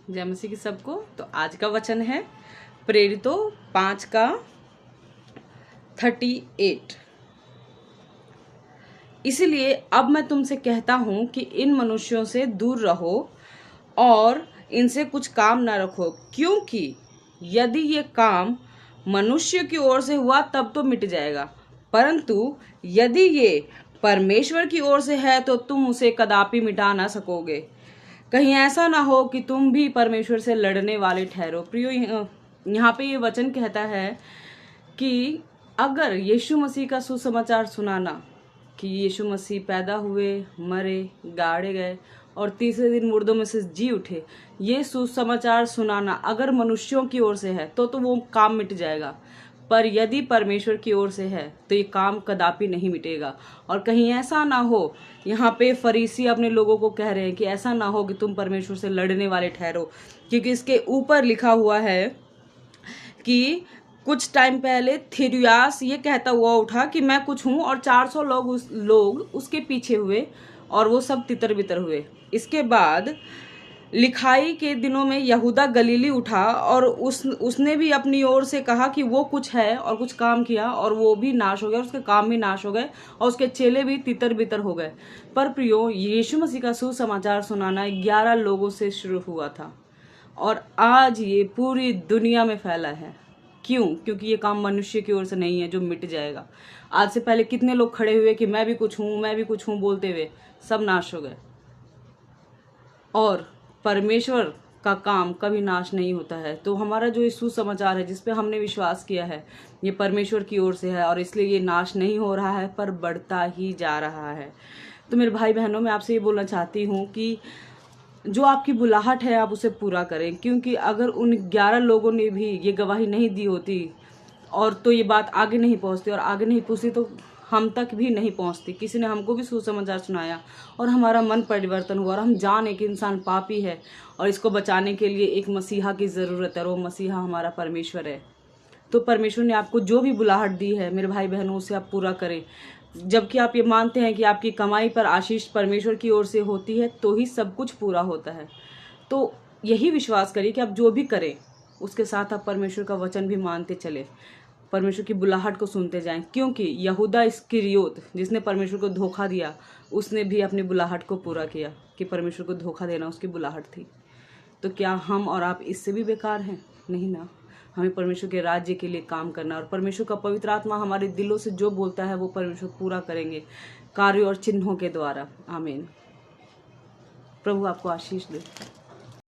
जय मसीह की सबको। तो आज का वचन है प्रेरितों 5:38। इसलिए अब मैं तुमसे कहता हूं कि इन मनुष्यों से दूर रहो और इनसे कुछ काम ना रखो, क्योंकि यदि ये काम मनुष्य की ओर से हुआ तब तो मिट जाएगा, परंतु यदि ये परमेश्वर की ओर से है तो तुम उसे कदापि मिटा ना सकोगे। कहीं ऐसा ना हो कि तुम भी परमेश्वर से लड़ने वाले ठहरो। प्रियो, यहाँ पे ये वचन कहता है कि अगर यीशु मसीह का सुसमाचार सुनाना कि यीशु मसीह पैदा हुए, मरे, गाड़े गए और तीसरे दिन मुर्दों में से जी उठे, ये सुसमाचार सुनाना अगर मनुष्यों की ओर से है तो वो काम मिट जाएगा, पर यदि परमेश्वर की ओर से है तो ये काम कदापि नहीं मिटेगा। और कहीं ऐसा ना हो, यहाँ पे फरीसी अपने लोगों को कह रहे हैं कि ऐसा ना हो कि तुम परमेश्वर से लड़ने वाले ठहरो, क्योंकि इसके ऊपर लिखा हुआ है कि कुछ टाइम पहले थिरियास ये कहता हुआ उठा कि मैं कुछ हूं, और 400 लोग उसके पीछे हुए और वो सब तितर बितर हुए। इसके बाद लिखाई के दिनों में यहूदा गलीली उठा और उसने भी अपनी ओर से कहा कि वो कुछ है और कुछ काम किया, और वो भी नाश हो गया, उसके काम भी नाश हो गए और उसके चेले भी तितर बितर हो गए। पर प्रियो, यीशु मसीह का सुसमाचार सुनाना 11 लोगों से शुरू हुआ था और आज ये पूरी दुनिया में फैला है। क्यों? क्योंकि ये काम मनुष्य की ओर से नहीं है जो मिट जाएगा। आज से पहले कितने लोग खड़े हुए कि मैं भी कुछ हूं, मैं भी कुछ हूं बोलते हुए, सब नाश हो गए। और परमेश्वर का काम कभी नाश नहीं होता है। तो हमारा जो ये सुसमाचार है जिस पे हमने विश्वास किया है, ये परमेश्वर की ओर से है और इसलिए ये नाश नहीं हो रहा है पर बढ़ता ही जा रहा है। तो मेरे भाई बहनों, मैं आपसे ये बोलना चाहती हूँ कि जो आपकी बुलाहट है आप उसे पूरा करें, क्योंकि अगर उन 11 लोगों ने भी ये गवाही नहीं दी होती और तो ये बात आगे नहीं पहुंचती, और आगे नहीं पहुंचती तो हम तक भी नहीं पहुंचती। किसी ने हमको भी सुसमाचार सुनाया और हमारा मन परिवर्तन हुआ और हम जाने कि इंसान पापी है और इसको बचाने के लिए एक मसीहा की ज़रूरत है, और वो मसीहा हमारा परमेश्वर है। तो परमेश्वर ने आपको जो भी बुलाहट दी है मेरे भाई बहनों, उसे आप पूरा करें। जबकि आप ये मानते हैं कि आपकी कमाई पर आशीष परमेश्वर की ओर से होती है तो ही सब कुछ पूरा होता है। तो यही विश्वास करिए कि आप जो भी करें उसके साथ आप परमेश्वर का वचन भी मानते चले, परमेश्वर की बुलाहट को सुनते जाएं, क्योंकि यहूदा इस्करियोत जिसने परमेश्वर को धोखा दिया, उसने भी अपनी बुलाहट को पूरा किया कि परमेश्वर को धोखा देना उसकी बुलाहट थी। तो क्या हम और आप इससे भी बेकार हैं? नहीं ना। हमें परमेश्वर के राज्य के लिए काम करना, और परमेश्वर का पवित्र आत्मा हमारे दिलों से जो बोलता है वो परमेश्वर पूरा करेंगे कार्यों और चिन्हों के द्वारा। आमीन। प्रभु आपको आशीष दे।